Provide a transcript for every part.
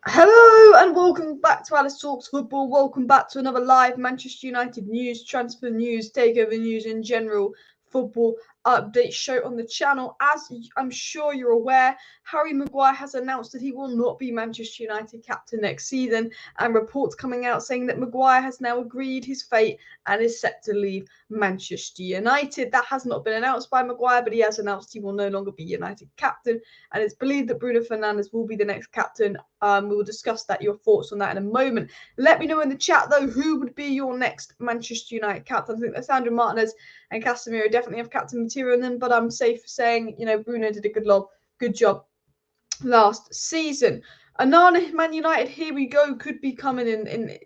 Hello and welcome back to Alice Talks Football. Welcome back to another live Manchester United news, transfer news, takeover news in general, football update show on the channel. As I'm sure you're aware, Harry Maguire has announced that he will not be Manchester United captain next season, and reports coming out saying that Maguire has now agreed his fate and is set to leave Manchester United. That has not been announced by Maguire, but he has announced he will no longer be United captain, and it's believed that Bruno Fernandes will be the next captain. We will discuss that, your thoughts on that in a moment. Let me know in the chat, though, who would be your next Manchester United captain. I think that Sandro Martinez and Casemiro definitely have captain material in them, but I'm safe saying, Bruno did a good job last season. Onana, Man United, here we go, could be coming in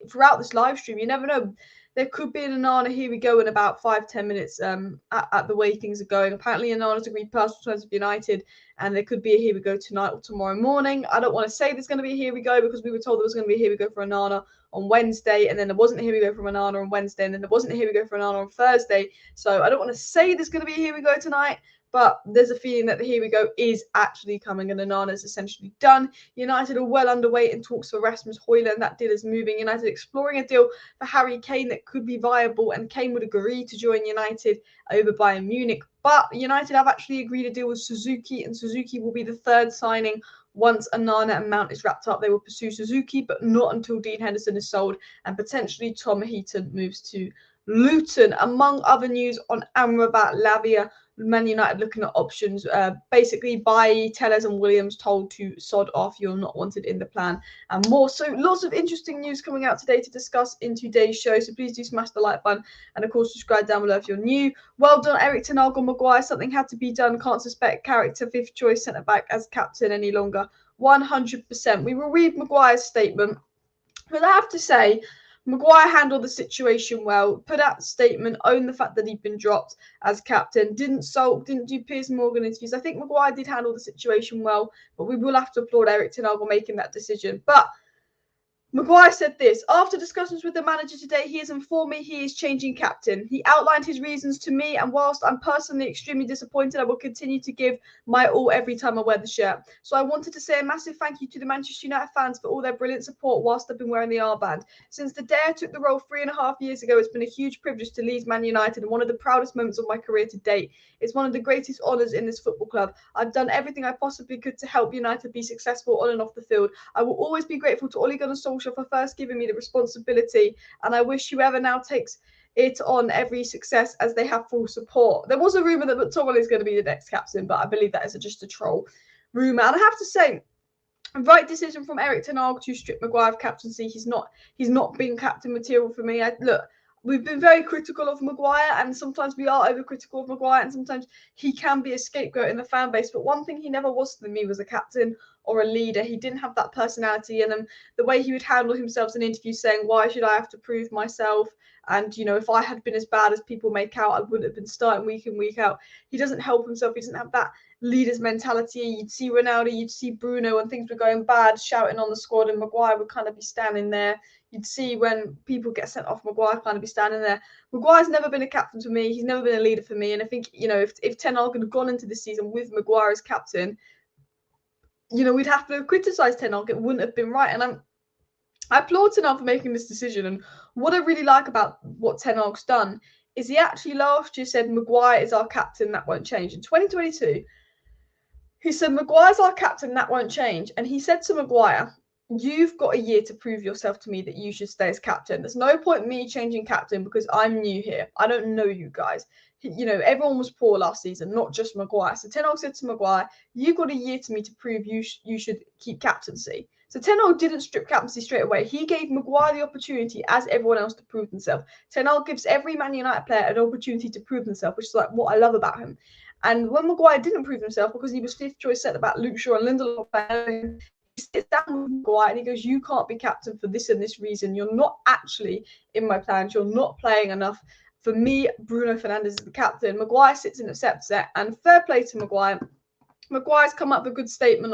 throughout this live stream. You never know. There could be an Onana, here we go, in about 5-10 minutes at the way things are going. Apparently, Onana's agreed personal terms with United, and there could be a here we go tonight or tomorrow morning. I don't want to say there's going to be a here we go because we were told there was going to be a here we go for Onana on Wednesday, and then there wasn't a here we go from Onana on Wednesday, and then there wasn't a here we go for Onana on Thursday. So I don't want to say there's going to be a here we go tonight, but there's a feeling that the here we go is actually coming and Onana is essentially done. United are well underway in talks for Rasmus Hojlund. That deal is moving. United exploring a deal for Harry Kane that could be viable, and Kane would agree to join United over Bayern Munich. But United have actually agreed a deal with Suzuki, and Suzuki will be the third signing. Once Onana and Mount is wrapped up, they will pursue Suzuki, but not until Dean Henderson is sold and potentially Tom Heaton moves to Luton. Among other news on Amrabat, Lavia, Man United looking at options, basically by Tellez and Williams told to sod off, you're not wanted in the plan, and more. So lots of interesting news coming out today to discuss in today's show, so please do smash the like button and of course subscribe down below if you're new. Well done Erik Ten Hag on Maguire, something had to be done, can't suspect character fifth choice centre back as captain any longer. 100%. We will read Maguire's statement, but I have to say, Maguire handled the situation well, put out the statement, owned the fact that he'd been dropped as captain, didn't sulk, didn't do Piers Morgan interviews. I think Maguire did handle the situation well, but we will have to applaud Erik Ten Hag on making that decision. But Maguire said this: after discussions with the manager today, he has informed me he is changing captain. He outlined his reasons to me, and whilst I'm personally extremely disappointed, I will continue to give my all every time I wear the shirt. So I wanted to say a massive thank you to the Manchester United fans for all their brilliant support whilst I've been wearing the armband. Since the day I took the role 3.5 years ago, it's been a huge privilege to lead Man United and one of the proudest moments of my career to date. It's one of the greatest honours in this football club. I've done everything I possibly could to help United be successful on and off the field. I will always be grateful to Ole Gunnar Solskjaer for first giving me the responsibility, and I wish whoever now takes it on every success as they have full support. There was a rumour that McTominay is going to be the next captain, but I believe that is just a troll rumour. And I have to say, right decision from Erik Ten Hag to strip Maguire of captaincy. He's not been captain material for me. Look, we've been very critical of Maguire, and sometimes we are overcritical of Maguire, and sometimes he can be a scapegoat in the fan base. But one thing he never was to me was a captain or a leader. He didn't have that personality in him. The way he would handle himself in interviews, saying, "Why should I have to prove myself?" And, if I had been as bad as people make out, I wouldn't have been starting week in, week out. He doesn't help himself. He doesn't have that leader's mentality. You'd see Ronaldo, you'd see Bruno when things were going bad, shouting on the squad, and Maguire would kind of be standing there. You'd see when people get sent off, Maguire kind of be standing there. Maguire's never been a captain for me. He's never been a leader for me. And I think, if Ten Hag had gone into this season with Maguire as captain, we'd have to criticise Ten Hag. It wouldn't have been right. And I applaud Ten Hag for making this decision. And what I really like about what Ten Hag's done is he actually last year said Maguire is our captain, that won't change. In 2022, he said Maguire's our captain, that won't change. And he said to Maguire, you've got a year to prove yourself to me that you should stay as captain. There's no point me changing captain because I'm new here. I don't know you guys. Everyone was poor last season, not just Maguire. So Ten Hag said to Maguire, you've got a year to me to prove you should keep captaincy. So Ten Hag didn't strip captaincy straight away. He gave Maguire the opportunity, as everyone else, to prove themselves. Ten Hag gives every Man United player an opportunity to prove themselves, which is like what I love about him. And when Maguire didn't prove himself because he was fifth choice centre back, Luke Shaw and Lindelof, he sits down with Maguire and he goes, you can't be captain for this and this reason. You're not actually in my plans. You're not playing enough. For me, Bruno Fernandes is the captain. Maguire sits and accepts it. And fair play to Maguire. Maguire's come up with a good statement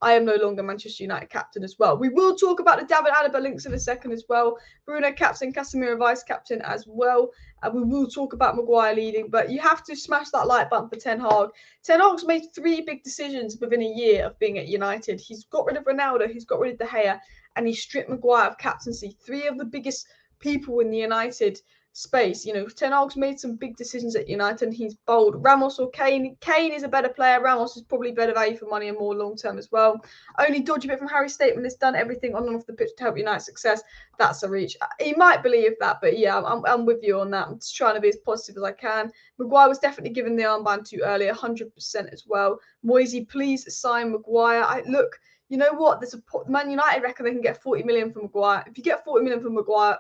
I am no longer Manchester United captain as well. We will talk about the David Alaba links in a second as well. Bruno captain, Casemiro vice captain as well. And we will talk about Maguire leading, but you have to smash that like button for Ten Hag. Ten Hag's made 3 big decisions within a year of being at United. He's got rid of Ronaldo, he's got rid of De Gea, and he stripped Maguire of captaincy. 3 of the biggest people in the United space. Ten Hag's made some big decisions at United and he's bold. Ramos or Kane? Kane is a better player. Ramos is probably better value for money and more long term as well. Only dodgy bit from Harry's statement is done everything on and off the pitch to help United's success. That's a reach. He might believe that, but yeah, I'm with you on that. I'm just trying to be as positive as I can. Maguire was definitely given the armband too early, 100% as well. Moisey, please sign Maguire. Look, you know what? There's a Man United reckon they can get 40 million from Maguire. If you get 40 million from Maguire,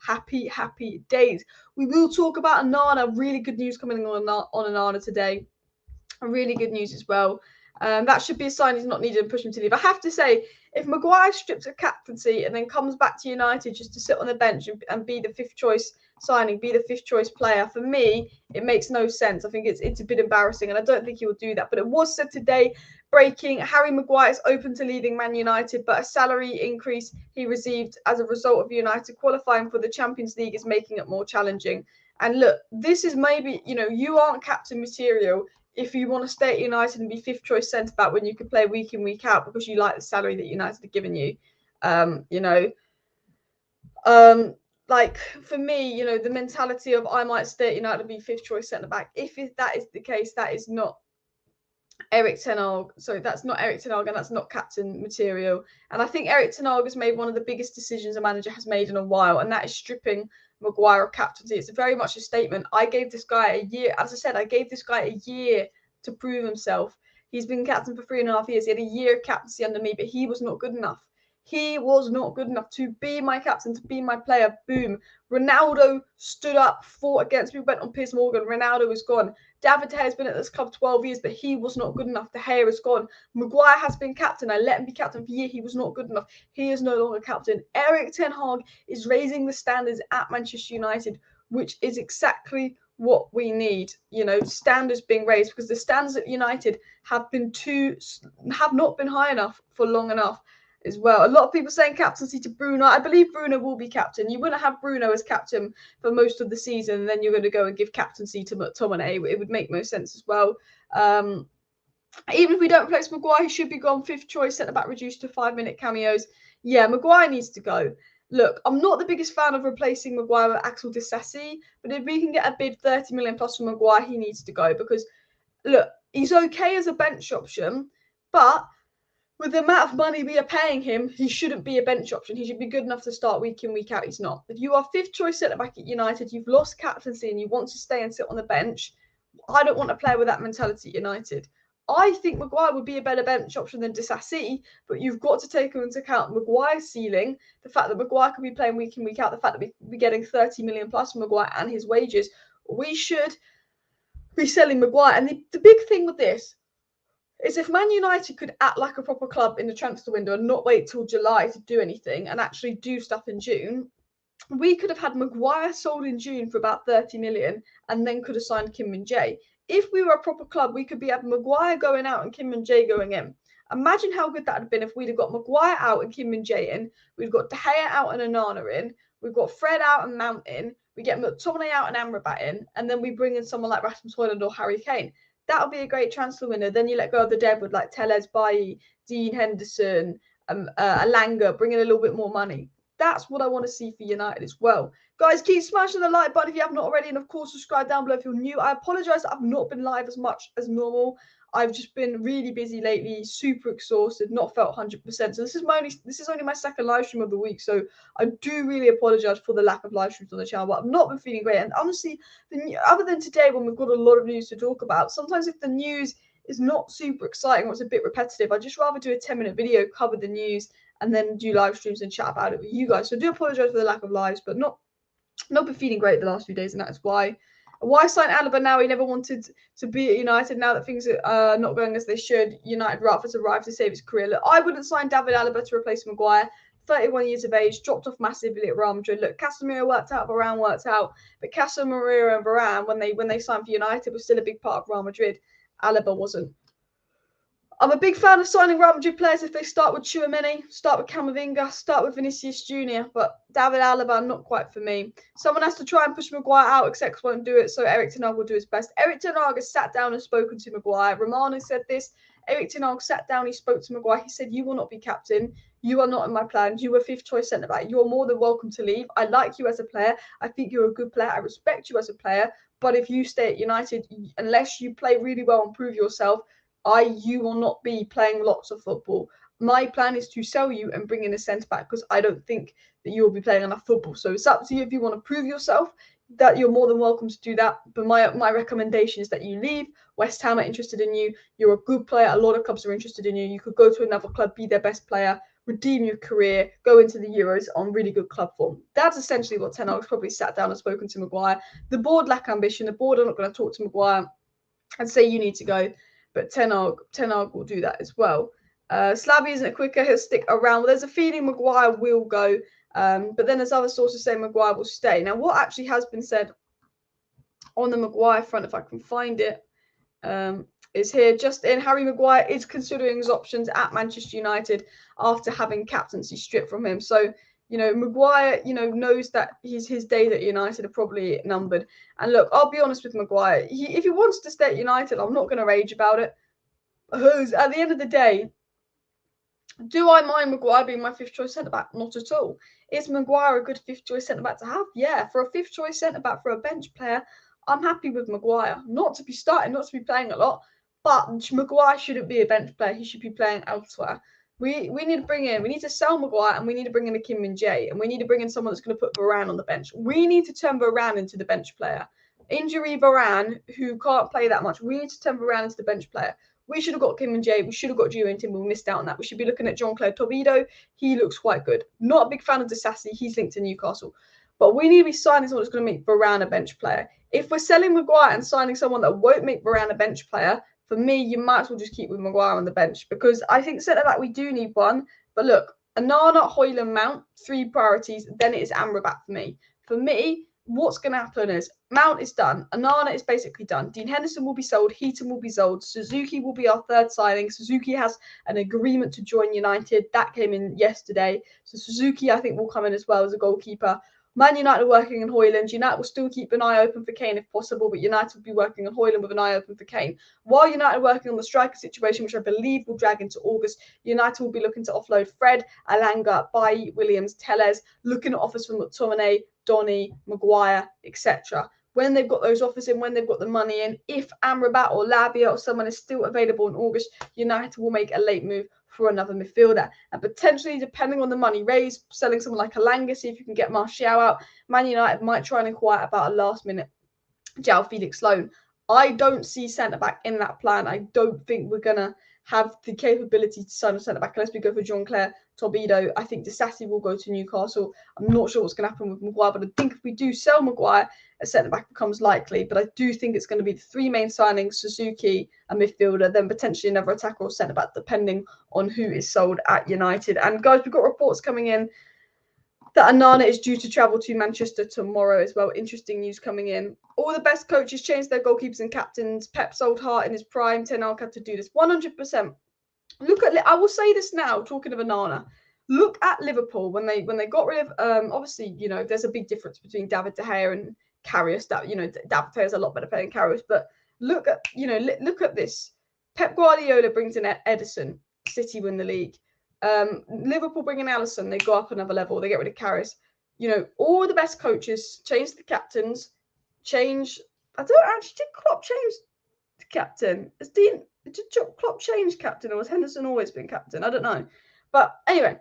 happy days. We will talk about Onana. Really good news coming on Onana today. Really good news as well. That should be a sign he's not needed and push him to leave. I have to say, if Maguire strips of captaincy and then comes back to United just to sit on the bench and be the 5th choice signing, be the 5th choice player, for me, it makes no sense. I think it's a bit embarrassing and I don't think he will do that. But it was said today, breaking, Harry Maguire is open to leaving Man United, but a salary increase he received as a result of United qualifying for the Champions League is making it more challenging. And look, this is maybe, you aren't captain material if you want to stay at United and be 5th choice centre back when you can play week in, week out because you like the salary that United have given you. Like for me, the mentality of I might stay at United and be 5th choice centre back. If that is the case, that is not Erik Ten Hag. So that's not Erik Ten Hag and that's not captain material. And I think Erik Ten Hag has made one of the biggest decisions a manager has made in a while, and that is stripping Maguire of captaincy. It's very much a statement. I gave this guy a year. As I said, I gave this guy a year to prove himself. He's been captain for 3.5 years. He had a year of captaincy under me, but he was not good enough. He was not good enough to be my captain, to be my player. Boom. Ronaldo stood up, fought against me, went on Piers Morgan. Ronaldo was gone. David De Gea has been at this club 12 years, but he was not good enough. De Gea is gone. Maguire has been captain. I let him be captain for a year. He was not good enough. He is no longer captain. Erik Ten Hag is raising the standards at Manchester United, which is exactly what we need. Standards being raised, because the standards at United have not been high enough for long enough as well. A lot of people saying captaincy to Bruno. I believe Bruno will be captain. You wouldn't have Bruno as captain for most of the season, and then you're going to go and give captaincy to McTominay. It would make most sense as well. Even if we don't replace Maguire, he should be gone. 5th choice, centre back reduced to 5-minute cameos. Yeah, Maguire needs to go. Look, I'm not the biggest fan of replacing Maguire with Axel Disasi, but if we can get a bid 30 million plus from Maguire, he needs to go because, look, he's okay as a bench option, but with the amount of money we are paying him, he shouldn't be a bench option. He should be good enough to start week in, week out. He's not. If you are 5th choice centre back at United, you've lost captaincy and you want to stay and sit on the bench, I don't want to play with that mentality at United. I think Maguire would be a better bench option than Disasi, but you've got to take into account Maguire's ceiling, the fact that Maguire could be playing week in, week out, the fact that we're getting 30 million plus from Maguire and his wages. We should be selling Maguire. And the big thing with this is if Man United could act like a proper club in the transfer window and not wait till July to do anything and actually do stuff in June, we could have had Maguire sold in June for about 30 million and then could have signed Kim Min-jae. If we were a proper club, we could be having Maguire going out and Kim Min-jae going in. Imagine how good that would have been if we'd have got Maguire out and Kim Min-jae in. We've got De Gea out and Onana in. We've got Fred out and Mount in. We get McTominay out and Amrabat in. And then we bring in someone like Rasmus Hojlund or Harry Kane. That would be a great transfer window. Then you let go of the dead with like Telles, Bailly, Dean Henderson, Alanga, bring in a little bit more money. That's what I want to see for United as well. Guys, keep smashing the like button if you have not already. And of course, subscribe down below if you're new. I apologise that I've not been live as much as normal. I've just been really busy lately, super exhausted, not felt 100%. So this is only my 2nd live stream of the week. So I do really apologise for the lack of live streams on the channel. But I've not been feeling great. And honestly, other than today when we've got a lot of news to talk about, sometimes if the news is not super exciting or it's a bit repetitive, I'd just rather do a 10-minute video, cover the news, and then do live streams and chat about it with you guys. So I do apologise for the lack of lives, but not been feeling great the last few days, and that's why. Why sign Alaba now? He never wanted to be at United. Now that things are not going as they should, United Ratford's arrived to save his career. Look, I wouldn't sign David Alaba to replace Maguire. 31 years of age, dropped off massively at Real Madrid. Look, Casemiro worked out, Varane worked out, but Casemiro and Varane, when they signed for United, was still a big part of Real Madrid. Alaba wasn't. I'm a big fan of signing Real Madrid players if they start with Tchouaméni, start with Camavinga, start with Vinicius Jr., but David Alaba, not quite for me. Someone has to try and push Maguire out, except won't do it, so Erik Ten Hag will do his best. Erik Ten Hag has sat down and spoken to Maguire. Romano said this. Erik Ten Hag sat down, he spoke to Maguire. He said, you will not be captain. You are not in my plans. You were fifth choice centre-back. You are more than welcome to leave. I like you as a player. I think you're a good player. I respect you as a player. But if you stay at United, unless you play really well and prove yourself, you will not be playing lots of football. My plan is to sell you and bring in a centre-back because I don't think that you will be playing enough football. So it's up to you if you want to prove yourself, that you're more than welcome to do that. But my recommendation is that you leave. West Ham are interested in you. You're a good player. A lot of clubs are interested in you. You could go to another club, be their best player, redeem your career, go into the Euros on really good club form. That's essentially what Ten Hag's probably sat down and spoken to Maguire. The board lack ambition. The board are not going to talk to Maguire and say you need to go. But Ten Hag will do that as well. Slavy isn't a quicker. He'll stick around. Well, there's a feeling Maguire will go. But then there's other sources saying Maguire will stay. Now, what actually has been said on the Maguire front, if I can find it, is here. Just in, Harry Maguire is considering his options at Manchester United after having captaincy stripped from him. So, Maguire, knows that his days at United are probably numbered. And look, I'll be honest with Maguire. If he wants to stay at United, I'm not going to rage about it. Because at the end of the day, do I mind Maguire being my fifth choice centre-back? Not at all. Is Maguire a good fifth choice centre-back to have? Yeah. For a fifth choice centre-back, for a bench player, I'm happy with Maguire. Not to be starting, not to be playing a lot, but Maguire shouldn't be a bench player. He should be playing elsewhere. We need to sell Maguire, and we need to bring in a Kim Min-jae, and we need to bring in someone that's going to put Varane on the bench. We need to turn Varane into the bench player. Injury Varane, who can't play that much, we need to turn Varane into the bench player. We should have got Kim Min-jae. We should have got Gio and Timber. We missed out on that. We should be looking at Jean-Claude Todibo. He looks quite good. Not a big fan of Disasi. He's linked to Newcastle. But we need to be signing someone that's going to make Varane a bench player. If we're selling Maguire and signing someone that won't make Varane a bench player, for me, you might as well just keep with Maguire on the bench, because I think centre-back we do need one. But look, Onana, Hojlund, Mount, 3 priorities. Then it is Amrabat for me. For me, what's going to happen is Mount is done. Onana is basically done. Dean Henderson will be sold. Heaton will be sold. Suzuki will be our third signing. Suzuki has an agreement to join United. That came in yesterday. So Suzuki, I think, will come in as well as a goalkeeper. Man United are working on Hojlund. United will still keep an eye open for Kane if possible, but United will be working on Hojlund with an eye open for Kane. While United are working on the striker situation, which I believe will drag into August, United will be looking to offload Fred, Alanga, Bailly, Williams, Telles, looking at offers from McTominay, Donny, Maguire, etc. When they've got those offers in, when they've got the money in, if Amrabat or Lavia or someone is still available in August, United will make a late move for another midfielder, and potentially, depending on the money raised, selling someone like Alanga, see if you can get Martial out. Man United might try and inquire about a last-minute João Felix loan. I don't see centre-back in that plan. I don't think we're going to have the capability to sign a centre-back unless we go for Jean-Claude Todibo. I think Disasi will go to Newcastle. I'm not sure what's going to happen with Maguire, but I think if we do sell Maguire, a centre-back becomes likely. But I do think it's going to be the 3 main signings, Suzuki, a midfielder, then potentially another attacker or centre-back, depending on who is sold at United. And guys, we've got reports coming in that Onana is due to travel to Manchester tomorrow as well. Interesting news coming in. All the best coaches changed their goalkeepers and captains. Pep sold Hart in his prime. Ten Hag had to do this 100%. Look at. I will say this now. Talking of Onana, look at Liverpool when they got rid of. Obviously, there's a big difference between David De Gea and Karius. David De Gea is a lot better player than Karius. But look at look at this. Pep Guardiola brings in Ederson. City win the league. Liverpool bring in Alisson, they go up another level, they get rid of Karius. All the best coaches change the captains, did Klopp change the captain? Did Klopp change captain, or has Henderson always been captain? I don't know. But anyway,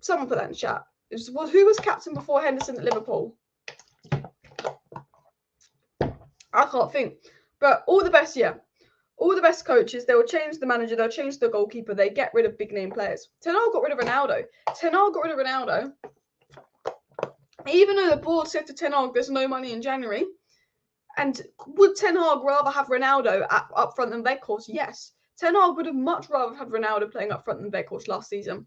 someone put that in chat. Who was captain before Henderson at Liverpool? I can't think. But all the best, all the best coaches, they will change the manager, they'll change the goalkeeper, they get rid of big name players. Ten Hag got rid of Ronaldo. Even though the board said to Ten Hag there's no money in January, and would Ten Hag rather have Ronaldo up front than Weghorst? Yes. Ten Hag would have much rather had Ronaldo playing up front than Weghorst last season.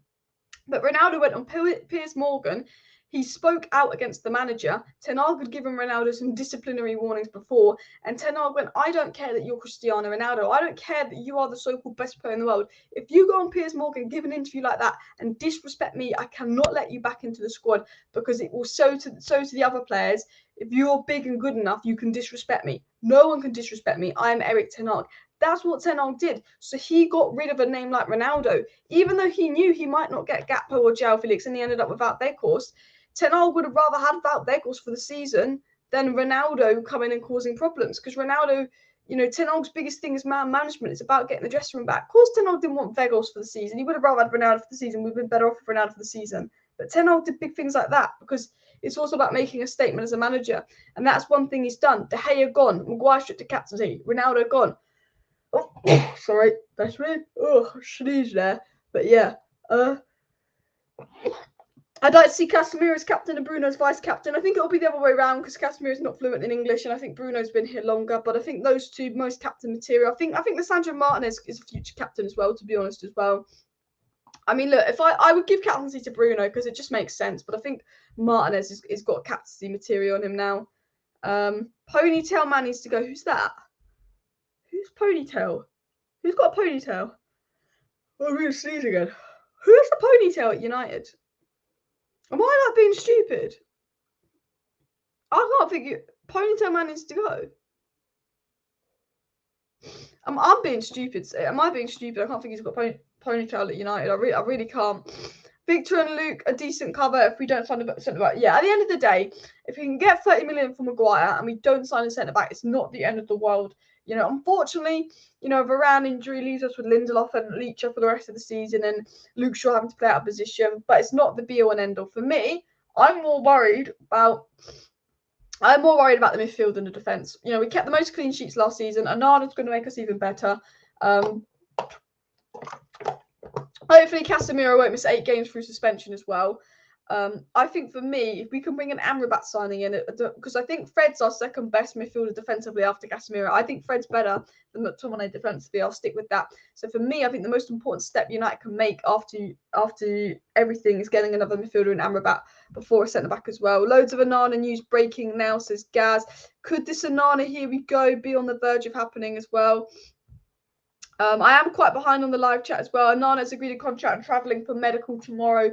But Ronaldo went on Piers Morgan. He spoke out against the manager. Ten Hag had given Ronaldo some disciplinary warnings before, and Ten Hag went, I don't care that you're Cristiano Ronaldo. I don't care that you are the so-called best player in the world. If you go on Piers Morgan, give an interview like that and disrespect me, I cannot let you back into the squad, because it will show to the other players, if you're big and good enough, you can disrespect me. No one can disrespect me. I am Erik Ten Hag. That's what Ten Hag did. So he got rid of a name like Ronaldo, even though he knew he might not get Gakpo or João Felix, and he ended up without Weghorst. Ten Hag would have rather had Wout Weghorst for the season than Ronaldo coming and causing problems, because Ronaldo, Ten Hag's biggest thing is man management. It's about getting the dressing room back. Of course, Ten Hag didn't want Weghorst for the season. He would have rather had Ronaldo for the season. We've been better off with Ronaldo for the season. But Ten Hag did big things like that because it's also about making a statement as a manager. And that's one thing he's done. De Gea gone. Maguire stripped to captaincy. Ronaldo gone. Oh, sorry. That's me. Oh, sneeze there. But yeah. I'd like to see Casemiro as captain and Bruno as vice captain. I think it'll be the other way around because Casemiro's not fluent in English, and I think Bruno's been here longer. But I think those two most captain material. I think Lisandro Martinez is a future captain as well, to be honest, as well. I mean, look, if I would give captaincy to Bruno because it just makes sense, but I think Martinez is got captaincy material on him now. Ponytail man needs to go. Who's that? Who's Ponytail? Who's got a ponytail? Oh, I'm going to sneeze again. Who has a ponytail at United? Am I like being stupid? I can't think. Ponytail man needs to go. I'm being stupid. Am I being stupid? I can't think he's got ponytail at United. I really can't. Victor and Luke, a decent cover if we don't sign a centre back. Yeah, at the end of the day, if we can get 30 million for Maguire and we don't sign a centre back, it's not the end of the world. Unfortunately, Varane injury leaves us with Lindelof and Leacher for the rest of the season, and Luke Shaw having to play out of position. But it's not the be-all and end-all for me. I'm more worried about the midfield than the defence. We kept the most clean sheets last season. Onana's going to make us even better. Hopefully Casemiro won't miss 8 games through suspension as well. I think for me, if we can bring an Amrabat signing in, because I think Fred's our second best midfielder defensively after Casemiro. I think Fred's better than McTominay defensively. I'll stick with that. So for me, I think the most important step United can make after everything is getting another midfielder in Amrabat before a centre-back as well. Loads of Onana news breaking now, says Gaz. Could this Onana, here we go, be on the verge of happening as well? I am quite behind on the live chat as well. Onana's agreed a contract and travelling for medical tomorrow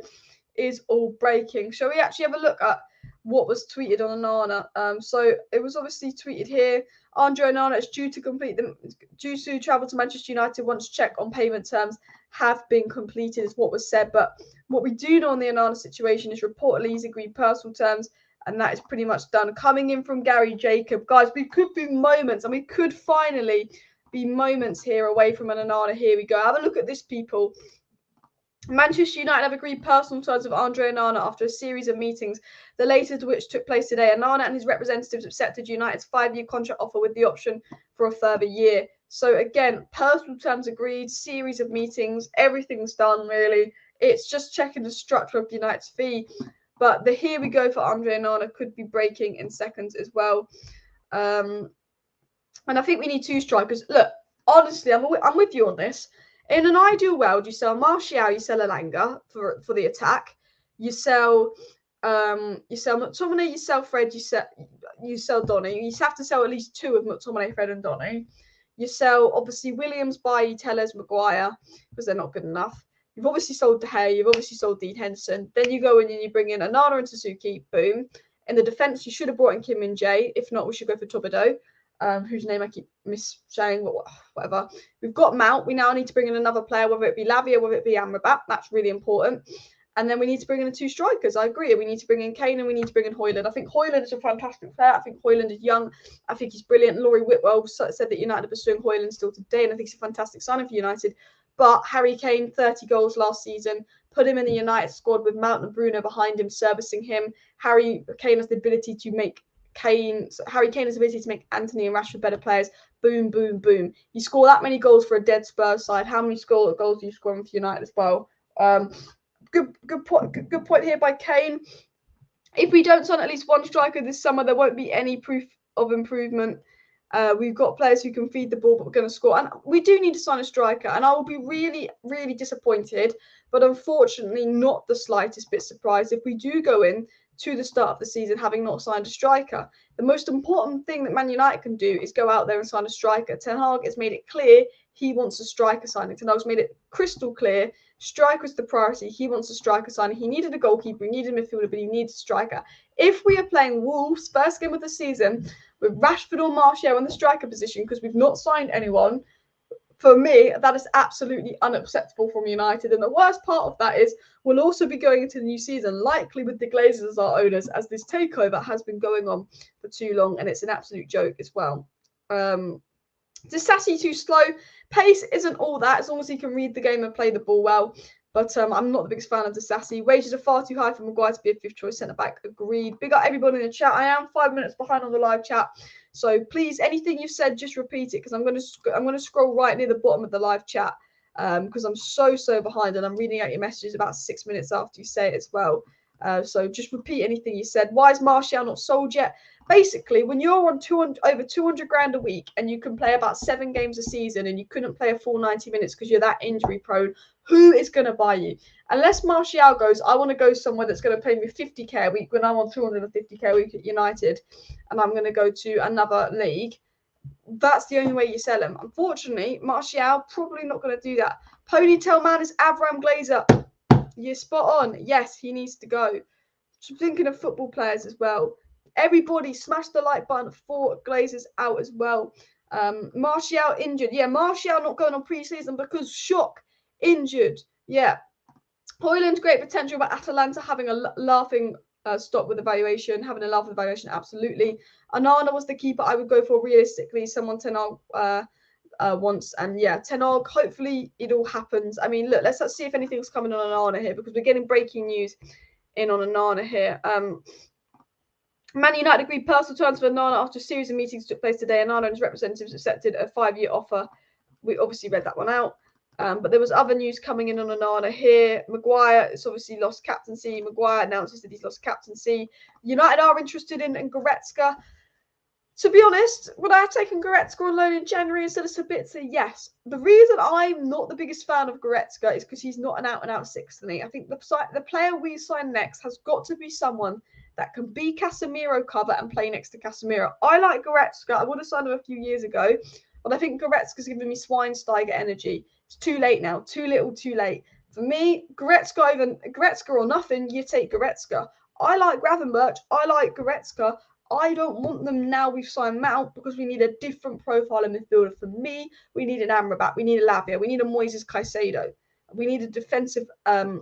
is all breaking. Shall we actually have a look at what was tweeted on Onana? So it was obviously tweeted here. Andre Onana is due to travel to Manchester United once check on payment terms have been completed, is what was said. But what we do know on the Onana situation is reportedly he's agreed personal terms, and that is pretty much done. Coming in from Gary Jacob. Guys, we could be moments, and we could finally be moments here away from an Onana. Here we go. Have a look at this, people. Manchester United have agreed personal terms of Andre Onana after a series of meetings, the latest of which took place today. Onana and his representatives accepted United's 5-year contract offer with the option for a further year. So again, personal terms agreed, series of meetings, everything's done really. It's just checking the structure of United's fee. But the here we go for Andre Onana could be breaking in seconds as well. And I think we need 2 strikers. Look, honestly, I'm with you on this. In an ideal world, you sell Martial, you sell Elanga for the attack. You sell McTominay, you sell Fred, you sell Donny. You have to sell at least 2 of McTominay, Fred, and Donny. You sell obviously Williams, Bailly, Telles, Maguire because they're not good enough. You've obviously sold De Gea, you've obviously sold Dean Henderson. Then you go in and you bring in Onana and Suzuki. Boom. In the defence, you should have brought in Kim Min-jae. If not, we should go for Tobido. Whose name I keep saying, whatever. We've got Mount. We now need to bring in another player, whether it be Lavia, whether it be Amrabat. That's really important. And then we need to bring in 2 strikers. I agree. We need to bring in Kane and we need to bring in Hojlund. I think Hojlund is a fantastic player. I think Hojlund is young. I think he's brilliant. Laurie Whitwell said that United are pursuing Hojlund still today, and I think he's a fantastic signing for United. But Harry Kane, 30 goals last season. Put him in the United squad with Mount and Bruno behind him, servicing him. Harry Kane has the ability to make Harry Kane has the ability to make Anthony and Rashford better players. Boom, boom, boom. You score that many goals for a dead Spurs side. How many goals do you score for United as well? Good point here by Kane. If we don't sign at least 1 striker this summer, there won't be any proof of improvement. We've got players who can feed the ball, but we're going to score. And we do need to sign a striker. And I will be really, really disappointed, but unfortunately not the slightest bit surprised if we do go in to the start of the season having not signed a striker. The most important thing that Man United can do is go out there and sign a striker. Ten Hag has made it clear he wants a striker signing. Ten Hag's made it crystal clear. Striker is the priority. He wants a striker signing. He needed a goalkeeper. He needed a midfielder, but he needs a striker. If we are playing Wolves first game of the season with Rashford or Martial in the striker position because we've not signed anyone, for me, that is absolutely unacceptable from United. And the worst part of that is we'll also be going into the new season, likely with the Glazers as our owners, as this takeover has been going on for too long, and it's an absolute joke as well. Disasi too slow. Pace isn't all that, as long as he can read the game and play the ball well. But I'm not the biggest fan of Disasi. Wages are far too high for Maguire to be a fifth choice centre back. Agreed. Big up everybody in the chat. I am 5 minutes behind on the live chat, so please, anything you've said, just repeat it because I'm going to scroll right near the bottom of the live chat because I'm so behind and I'm reading out your messages about 6 minutes after you say it as well. So just repeat anything you said. Why is Martial not sold yet? Basically, when you're on over 200 grand a week and you can play about 7 games a season and you couldn't play a full 90 minutes because you're that injury prone, who is going to buy you? Unless Martial goes, I want to go somewhere that's going to pay me 50k a week when I'm on 250k a week at United and I'm going to go to another league. That's the only way you sell him. Unfortunately, Martial probably not going to do that. Ponytail man is Abraham Glazer. You're spot on. Yes, he needs to go. Just thinking of football players as well. Everybody smash the like button for Glazers out as well. Martial injured. Yeah, Martial not going on pre-season because shock. Injured. Yeah. Hojlund, great potential, but Atalanta having a laughing stop with evaluation. Having a laugh with evaluation, absolutely. Onana was the keeper I would go for realistically. Someone Ten Hag wants. And yeah, Ten Hag, hopefully it all happens. I mean, look, let's see if anything's coming on Onana here because we're getting breaking news in on Onana here. Man United agreed personal terms for Onana after a series of meetings took place today. Onana and his representatives accepted a 5-year offer. We obviously read that one out. But there was other news coming in on Onana here. Maguire has obviously lost captaincy. Maguire announces that he's lost captaincy. United are interested in Goretzka. To be honest, would I have taken Goretzka on loan in January instead of Sabitzer? Yes. The reason I'm not the biggest fan of Goretzka is because he's not an out-and-out six to me. I think the player we sign next has got to be someone that can be Casemiro cover and play next to Casemiro. I like Goretzka. I would have signed him a few years ago, but I think Goretzka's giving me Schweinsteiger energy. It's too late now. Too little, too late. For me, Goretzka or nothing, you take Goretzka. I like Gravenberch. I like Goretzka. I don't want them now we've signed Mount because we need a different profile in midfielder. For me, we need an Amrabat. We need a Lavia. We need a Moises Caicedo. We need a defensive kind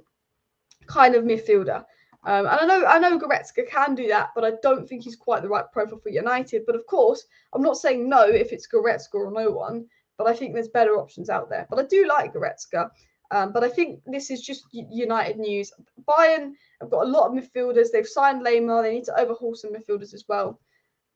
of midfielder. And I know Goretzka can do that, but I don't think he's quite the right profile for United. But of course, I'm not saying no if it's Goretzka or no one, but I think there's better options out there. But I do like Goretzka. But I think this is just United news. Bayern have got a lot of midfielders. They've signed Lamar. They need to overhaul some midfielders as well.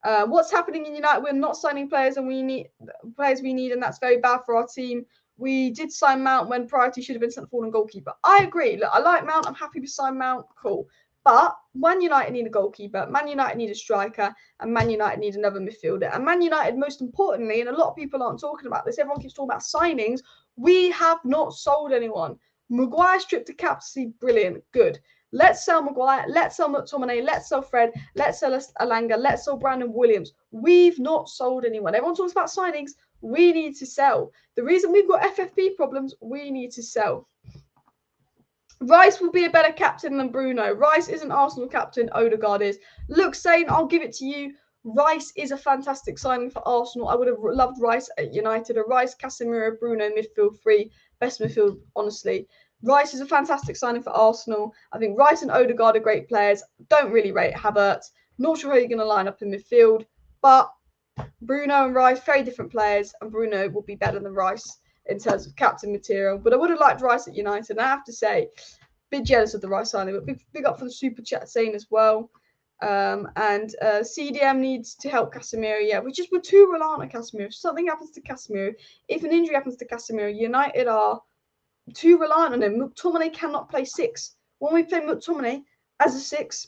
What's happening in United? We're not signing players, and we need, and that's very bad for our team. We did sign Mount when priority should have been centre forward and goalkeeper. I agree. Look, I like Mount. I'm happy to sign Mount. Cool. But Man United need a goalkeeper. Man United need a striker. And Man United need another midfielder. And Man United, most importantly, and a lot of people aren't talking about this, everyone keeps talking about signings. We have not sold anyone. Maguire stripped to captaincy. Brilliant. Good. Let's sell Maguire. Let's sell McTominay. Let's sell Fred. Let's sell Alanga. Let's sell Brandon Williams. We've not sold anyone. Everyone talks about signings. We need to sell. The reason we've got FFP problems, we need to sell. Rice will be a better captain than Bruno. Rice isn't Arsenal captain. Odegaard is. Look, Sane, I'll give it to you. Rice is a fantastic signing for Arsenal. I would have loved Rice at United. A Rice, Casemiro, Bruno, midfield three. Best midfield, honestly. Rice is a fantastic signing for Arsenal. I think Rice and Odegaard are great players. Don't really rate Havertz. Not sure how you're going to line up in midfield. But Bruno and Rice, very different players. And Bruno will be better than Rice in terms of captain material. But I would have liked Rice at United. And I have to say, a bit jealous of the Rice signing. But big up for the super chat saying as well. CDM needs to help Casemiro. Yeah, we're too reliant on Casemiro. If something happens to Casemiro, if an injury happens to Casemiro, United are too reliant on him. McTominay cannot play 6. When we play McTominay as a 6,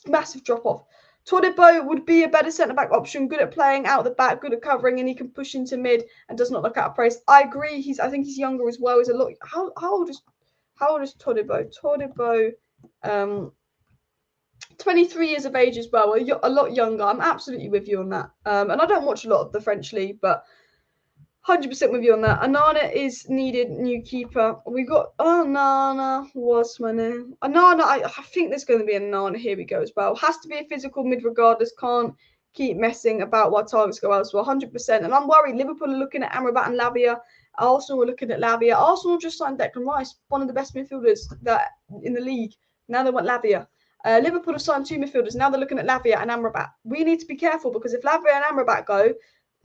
massive drop off. Todibo would be a better centre-back option, good at playing out the back, good at covering, and he can push into mid and does not look out of place. I agree. I think he's younger as well. He's a lot. How old is Todibo? Todibo, 23 years of age as well, a lot younger. I'm absolutely with you on that. And I don't watch a lot of the French league, but 100% with you on that. Onana is needed, new keeper. We got Onana. What's my name? Onana. I think there's going to be an Onana. Here we go as well. Has to be a physical mid regardless. Can't keep messing about while targets go elsewhere. 100%. And I'm worried. Liverpool are looking at Amrabat and Lavia. Arsenal are looking at Lavia. Arsenal just signed Declan Rice, one of the best midfielders that in the league. Now they want Lavia. Liverpool have signed 2 midfielders. Now they're looking at Lavia and Amrabat. We need to be careful because if Lavia and Amrabat go,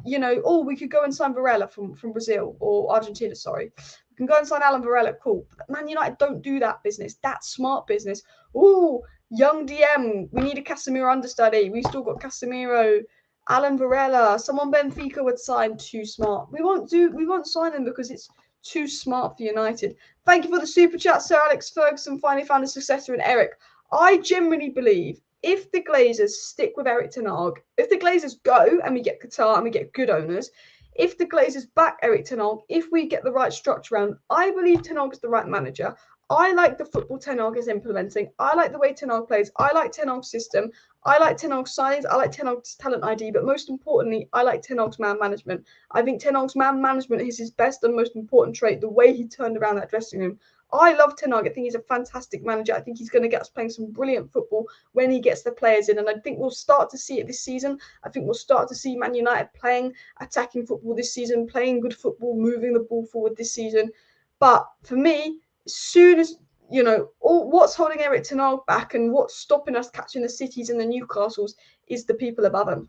we could go and sign Varela from Brazil or Argentina, sorry. We can go and sign Alan Varela, cool. But Man United don't do that business. That's smart business. Ooh, young DM. We need a Casemiro understudy. We've still got Casemiro, Alan Varela. Someone Benfica would sign. Too smart. We won't sign him because it's too smart for United. Thank you for the super chat, Sir Alex Ferguson. Finally found a successor in Eric. I genuinely believe if the Glazers stick with Erik Ten Hag, if the Glazers go and we get Qatar and we get good owners, if the Glazers back Erik Ten Hag, if we get the right structure around, I believe Ten Hag is the right manager. I like the football Ten Hag is implementing. I like the way Ten Hag plays. I like Ten Hag's system. I like Ten Hag's signings. I like Ten Hag's talent ID. But most importantly, I like Ten Hag's man management. I think Ten Hag's man management is his best and most important trait, the way he turned around that dressing room. I love Ten Hag. I think he's a fantastic manager. I think he's going to get us playing some brilliant football when he gets the players in. And I think we'll start to see it this season. I think we'll start to see Man United playing attacking football this season, playing good football, moving the ball forward this season. But for me, as soon as, what's holding Erik Ten Hag back and what's stopping us catching the Cities and the Newcastles is the people above him.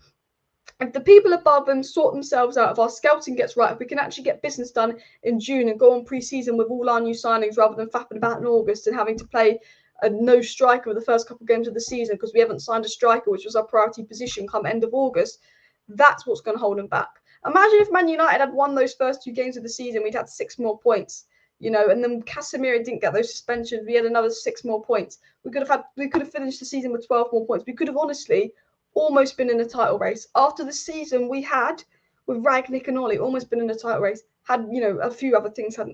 If the people above them sort themselves out, if our scouting gets right, if we can actually get business done in June and go on pre-season with all our new signings rather than faffing about in August and having to play a no striker for the first couple of games of the season because we haven't signed a striker, which was our priority position come end of August, that's what's going to hold them back. Imagine if Man United had won those first 2 games of the season, we'd had 6 more points, and then Casemiro didn't get those suspensions. We had another 6 more points. We could have finished the season with 12 more points. We could have honestly almost been in a title race. After the season we had with Ragnick and Ollie, almost been in a title race, had, a few other things had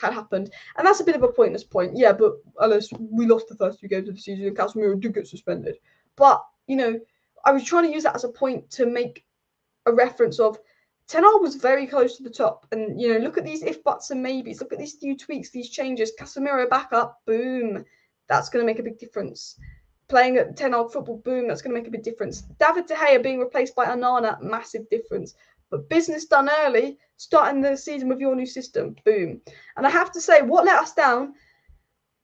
happened. And that's a bit of a pointless point. Yeah, but unless we lost the first 2 games of the season and Casemiro did get suspended. But, I was trying to use that as a point to make a reference of Ten Hag was very close to the top. And, look at these if, buts and maybes. Look at these new tweaks, these changes. Casemiro back up, boom. That's going to make a big difference. Playing at Ten Hag football, boom, that's going to make a big difference. David De Gea being replaced by Onana, massive difference. But business done early, starting the season with your new system, boom. And I have to say, what let us down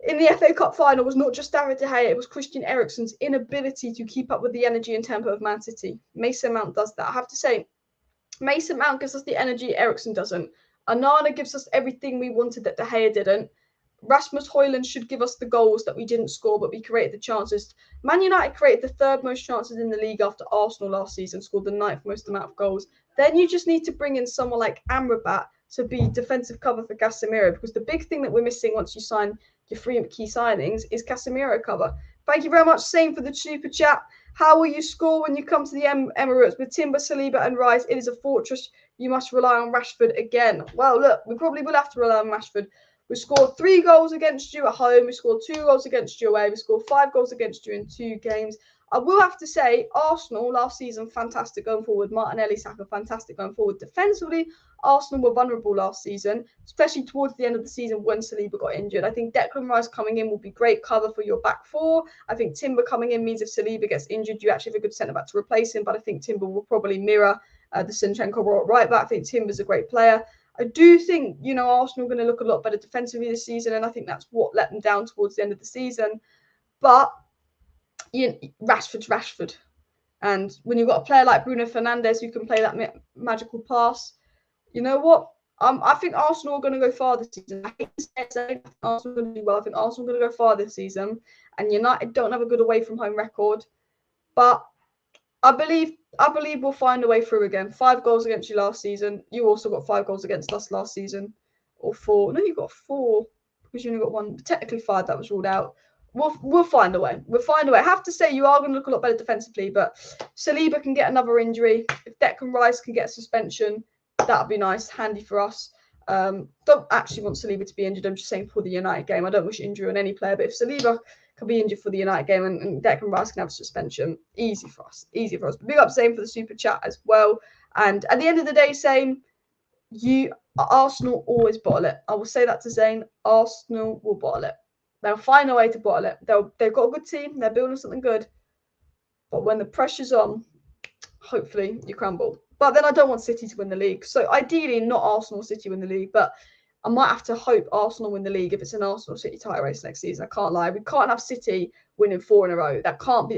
in the FA Cup final was not just David De Gea, it was Christian Eriksen's inability to keep up with the energy and tempo of Man City. Mason Mount does that. I have to say, Mason Mount gives us the energy Eriksen doesn't. Onana gives us everything we wanted that De Gea didn't. Rasmus Hojlund should give us the goals that we didn't score, but we created the chances. Man United created the 3rd most chances in the league after Arsenal last season, scored the 9th most amount of goals. Then you just need to bring in someone like Amrabat to be defensive cover for Casemiro, because the big thing that we're missing once you sign your 3 key signings is Casemiro cover. Thank you very much, Same, for the super chat. How will you score when you come to the Emirates with Timber, Saliba and Rice? It is a fortress. You must rely on Rashford again. Well, look, we probably will have to rely on Rashford. We scored 3 goals against you at home. We scored 2 goals against you away. We scored 5 goals against you in 2 games. I will have to say, Arsenal last season, fantastic going forward. Martinelli, Saka, fantastic going forward. Defensively, Arsenal were vulnerable last season, especially towards the end of the season when Saliba got injured. I think Declan Rice coming in will be great cover for your back 4. I think Timber coming in means if Saliba gets injured, you actually have a good centre-back to replace him. But I think Timber will probably mirror the Zinchenko right back. I think Timber's a great player. I do think, Arsenal are going to look a lot better defensively this season, and I think that's what let them down towards the end of the season. But Rashford's Rashford. And when you've got a player like Bruno Fernandes who can play that magical pass, you know what? I think Arsenal are going to go far this season. I hate to say it, I think Arsenal are going to do well. I think Arsenal are going to go far this season. And United don't have a good away from home record. But I believe we'll find a way through again. 5 goals against you last season. You also got 5 goals against us last season. Or 4. No, you got 4 because you only got 1. Technically 5, that was ruled out. we'll find a way. We'll find a way. I have to say, you are going to look a lot better defensively, but Saliba can get another injury. If Declan Rice can get a suspension, that'd be nice, handy for us. Don't actually want Saliba to be injured. I'm just saying for the United game. I don't wish injury on any player, but if Saliba can be injured for the United game and Declan Rice can have a suspension, easy for us. Easy for us. But big up Zane for the super chat as well. And at the end of the day, Zane, Arsenal always bottle it. I will say that to Zane. Arsenal will bottle it. They'll find a way to bottle it. They've got a good team. They're building something good. But when the pressure's on, hopefully you crumble. But then I don't want City to win the league. So ideally, not Arsenal or City win the league. But I might have to hope Arsenal win the league if it's an Arsenal City title race next season. I can't lie. We can't have City winning 4 in a row. That can't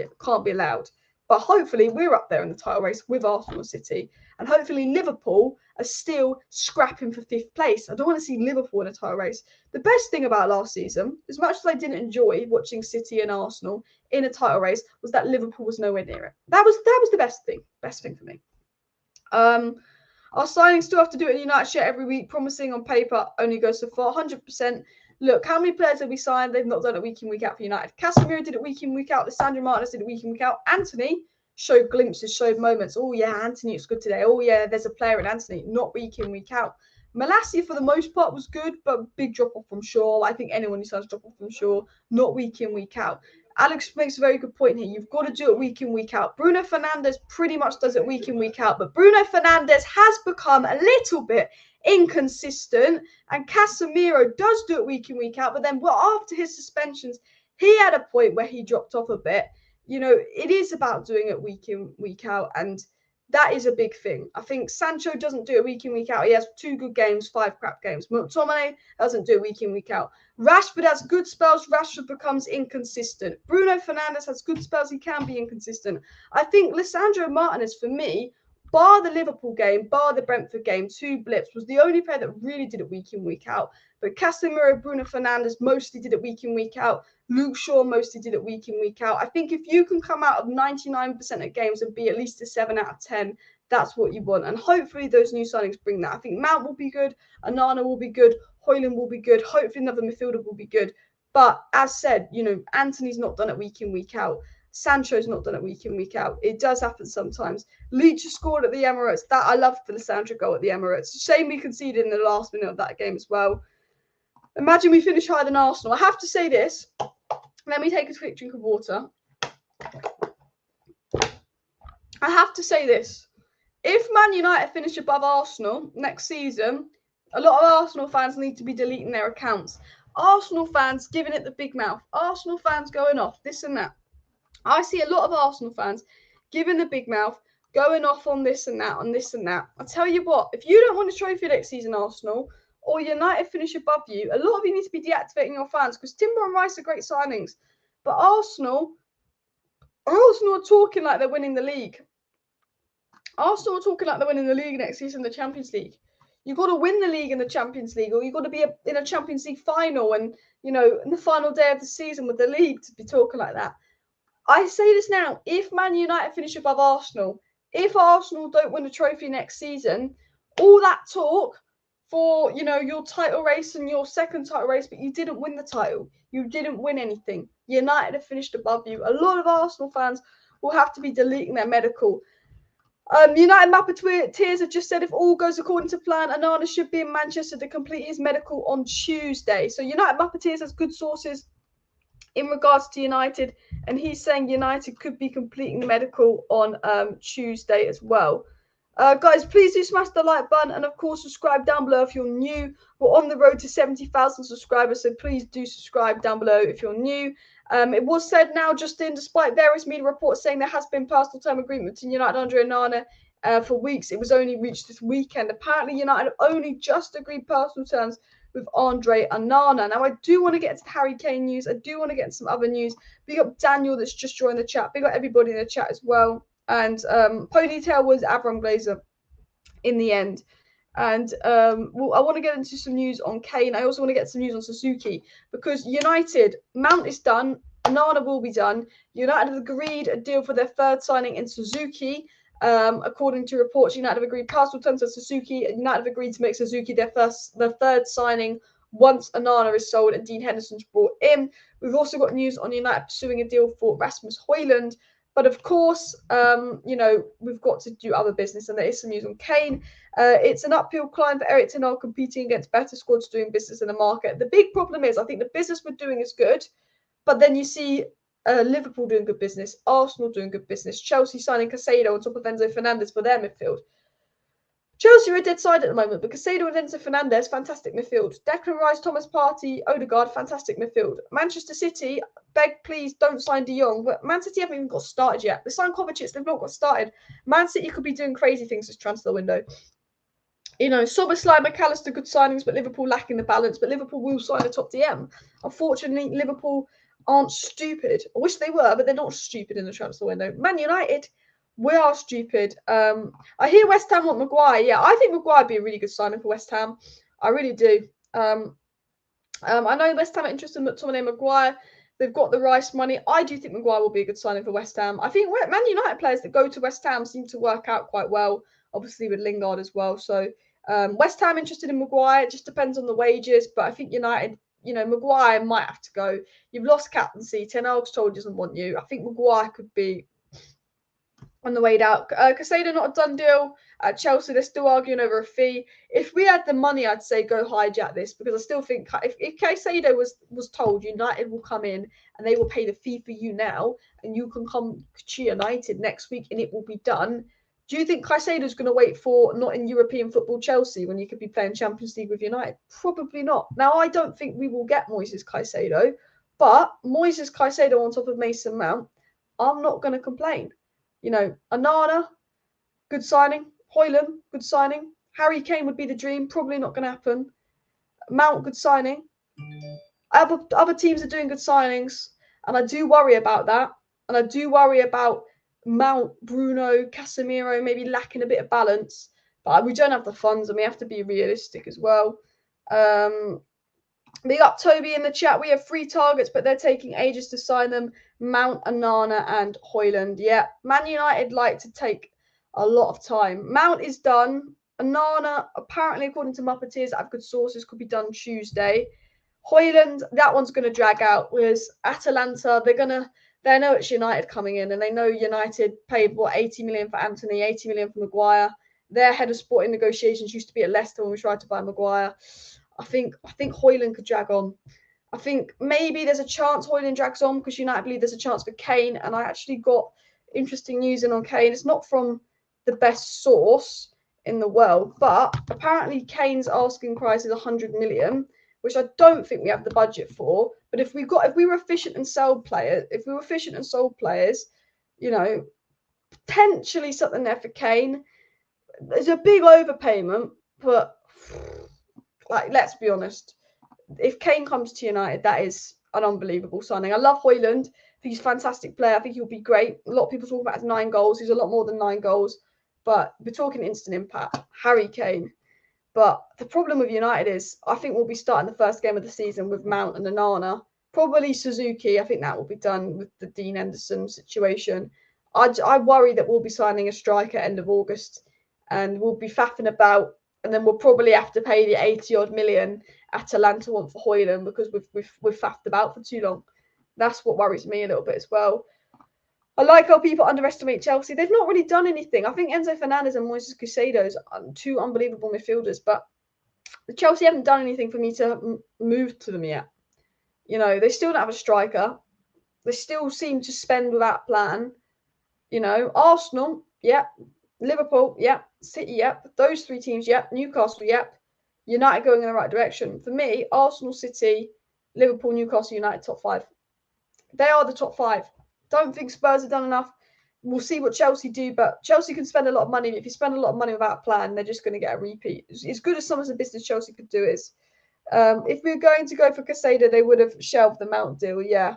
be allowed. But hopefully we're up there in the title race with Arsenal City. And hopefully Liverpool are still scrapping for 5th place. I don't want to see Liverpool in a title race. The best thing about last season, as much as I didn't enjoy watching City and Arsenal in a title race, was that Liverpool was nowhere near it. That was the best thing for me. Our signings still have to do it in United shirt every week. Promising on paper only goes so far. 100%. Look, how many players have we signed? They've not done it week in, week out for United. Casemiro did it week in, week out. Lisandro Martinez did it week in, week out. Anthony showed glimpses, showed moments. Oh, yeah, Anthony looks good today. Oh, yeah, there's a player in Anthony. Not week in, week out. Malacia, for the most part, was good, but big drop-off from Shaw. I think anyone who signs drop-off from Shaw, not week in, week out. Alex makes a very good point here. You've got to do it week in, week out. Bruno Fernandes pretty much does it week in, week out. But Bruno Fernandes has become a little bit inconsistent. And Casemiro does do it week in, week out. But then after his suspensions, he had a point where he dropped off a bit. You know, it is about doing it week in, week out. And that is a big thing. I think Sancho doesn't do it week in, week out. He has 2 good games, 5 crap games. McTominay doesn't do it week in, week out. Rashford has good spells. Rashford becomes inconsistent. Bruno Fernandes has good spells. He can be inconsistent. I think Lisandro Martinez, for me, bar the Liverpool game, bar the Brentford game, 2 blips, was the only player that really did it week in, week out. But Casemiro, Bruno Fernandes mostly did it week in, week out. Luke Shaw mostly did it week in, week out. I think if you can come out of 99% of games and be at least a 7 out of 10, that's what you want. And hopefully those new signings bring that. I think Mount will be good. Onana will be good. Hojlund will be good. Hopefully another midfielder will be good. But as said, you know, Anthony's not done it week in, week out. Sancho's not done it week in, week out. It does happen sometimes. Leach scored at the Emirates. That I loved the Lisandro goal at the Emirates. Shame we conceded in the last minute of that game as well. Imagine we finish higher than Arsenal. I have to say this. Let me take a quick drink of water. I have to say this. If Man United finish above Arsenal next season, a lot of Arsenal fans need to be deleting their accounts. Arsenal fans giving it the big mouth. Arsenal fans going off, this and that. I see a lot of Arsenal fans giving the big mouth, going off on this and that, on this and that. I tell you what, if you don't win a trophy next season, Arsenal, or United finish above you, a lot of you need to be deactivating your fans because Timber and Rice are great signings. But Arsenal are talking like they're winning the league. Arsenal are talking like they're winning the league next season, the Champions League. You've got to win the league in the Champions League, or you've got to be in a Champions League final and, you know, in the final day of the season with the league to be talking like that. I say this now, if Man United finish above Arsenal, if Arsenal don't win a trophy next season, all that talk for, you know, your title race and your second title race, but you didn't win the title. You didn't win anything. United have finished above you. A lot of Arsenal fans will have to be deleting their medical. United Mappeteers have just said if all goes according to plan, Onana should be in Manchester to complete his medical on Tuesday. So United Mappeteers has good sources in regards to United, and he's saying United could be completing the medical on Tuesday as well. Guys, please do smash the like button and, of course, subscribe down below if you're new. We're on the road to 70,000 subscribers, so please do subscribe down below if you're new. It was said now, Justin, despite various media reports saying there has been personal term agreement between United and Andre Onana for weeks, it was only reached this weekend. Apparently, United have only just agreed personal terms with Andre Onana. Now, I do want to get into the Harry Kane news. I do want to get into some other news. Big up Daniel that's just joined the chat. Big up everybody in the chat as well. And Ponytail was Abraham Glazer in the end. And well, I want to get into some news on Kane. I also want to get some news on Suzuki because United, Mount is done. Onana will be done. United have agreed a deal for their third signing in Suzuki. According to reports, United have agreed personal terms with Suzuki. United have agreed to make Suzuki their third signing once Onana is sold and Dean Henderson's brought in. We've also got news on United pursuing a deal for Rasmus Hojlund. But of course, we've got to do other business, and there is some news on Kane. It's an uphill climb for Erik Ten Hag competing against better squads doing business in the market. The big problem is, I think the business we're doing is good, but then you see Liverpool doing good business, Arsenal doing good business, Chelsea signing Caicedo on top of Enzo Fernandes for their midfield. Chelsea are a dead side at the moment, but Caicedo and Enzo Fernandes, fantastic midfield. Declan Rice, Thomas Partey, Odegaard, fantastic midfield. Manchester City, beg please don't sign De Jong, but Man City haven't even got started yet. They signed Kovacic, they've not got started. Man City could be doing crazy things this transfer window. Szoboszlai, McAllister, good signings, but Liverpool lacking the balance. But Liverpool will sign a top DM. Unfortunately, Liverpool aren't stupid. I wish they were, but they're not stupid in the transfer window. Man United, we are stupid. I hear West Ham want Maguire. Yeah, I think Maguire would be a really good signing for West Ham. I really do. I know West Ham are interested in McTominay and Maguire. They've got the Rice money. I do think Maguire will be a good signing for West Ham. I think Man United players that go to West Ham seem to work out quite well, obviously with Lingard as well. So West Ham interested in Maguire. It just depends on the wages. But I think United, Maguire might have to go. You've lost captaincy. Ten Hag's told you doesn't want you. I think Maguire could be on the way out. Caicedo not a done deal. At Chelsea, they're still arguing over a fee. If we had the money, I'd say go hijack this, because I still think if Caicedo was told United will come in and they will pay the fee for you now, and you can come to United next week and it will be done. Do you think Caicedo's going to wait for not in European football Chelsea when you could be playing Champions League with United? Probably not. Now, I don't think we will get Moises Caicedo, but Moises Caicedo on top of Mason Mount, I'm not going to complain. Onana, good signing. Hojlund, good signing. Harry Kane would be the dream. Probably not going to happen. Mount, good signing. Other teams are doing good signings, and I do worry about that. And I do worry about Mount, Bruno, Casemiro maybe lacking a bit of balance. But we don't have the funds, and we have to be realistic as well. Big up Toby in the chat. We have 3 targets, but they're taking ages to sign them. Mount, Onana, and Hojlund. Yeah, Man United like to take a lot of time. Mount is done. Onana, apparently, according to Muppeteers, I have good sources, could be done Tuesday. Hojlund, that one's going to drag out. Whereas Atalanta, they know it's United coming in, and they know United paid 80 million for Anthony, 80 million for Maguire. Their head of sporting negotiations used to be at Leicester when we tried to buy Maguire. I think Hojlund could drag on. I think maybe there's a chance Hojlund drags on because United believe there's a chance for Kane. And I actually got interesting news in on Kane. It's not from the best source in the world, but apparently Kane's asking price is 100 million, which I don't think we have the budget for. But if we were efficient and sold players, potentially something there for Kane. There's a big overpayment, but let's be honest. If Kane comes to United, that is an unbelievable signing. I love Hojlund. I think he's a fantastic player. I think he'll be great. A lot of people talk about his 9 goals. He's a lot more than 9 goals. But we're talking instant impact. Harry Kane. But the problem with United is I think we'll be starting the first game of the season with Mount and Onana. Probably Suzuki. I think that will be done with the Dean Henderson situation. I worry that we'll be signing a striker end of August. And we'll be faffing about. And then we'll probably have to pay the 80-odd million Atalanta want for Hojlund because we've faffed about for too long. That's what worries me a little bit as well. I like how people underestimate Chelsea. They've not really done anything. I think Enzo Fernandes and Moises Caicedo are 2 unbelievable midfielders, but Chelsea haven't done anything for me to move to them yet. They still don't have a striker. They still seem to spend without plan. Arsenal, yeah. Liverpool, yeah. City, yeah. Those 3 teams, yeah. Newcastle, yeah. United going in the right direction. For me, Arsenal, City, Liverpool, Newcastle, United, top 5. They are the top 5. Don't think Spurs have done enough. We'll see what Chelsea do, but Chelsea can spend a lot of money. If you spend a lot of money without a plan, they're just going to get a repeat. As good as some of the business Chelsea could do is. If we were going to go for Caicedo, they would have shelved the Mount deal, yeah.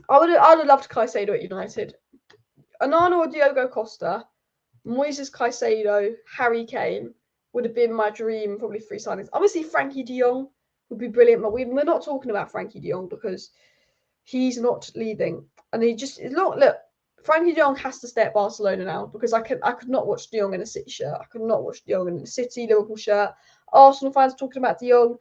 I would have loved Caicedo at United. Onana or Diogo Costa, Moises Caicedo, Harry Kane would have been my dream, probably 3 signings. Obviously, Frankie de Jong would be brilliant, but we're not talking about Frankie de Jong because he's not leaving. And look, Frankie de Jong has to stay at Barcelona now because I could not watch de Jong in a City shirt. I could not watch de Jong in a City, Liverpool shirt. Arsenal fans talking about de Jong.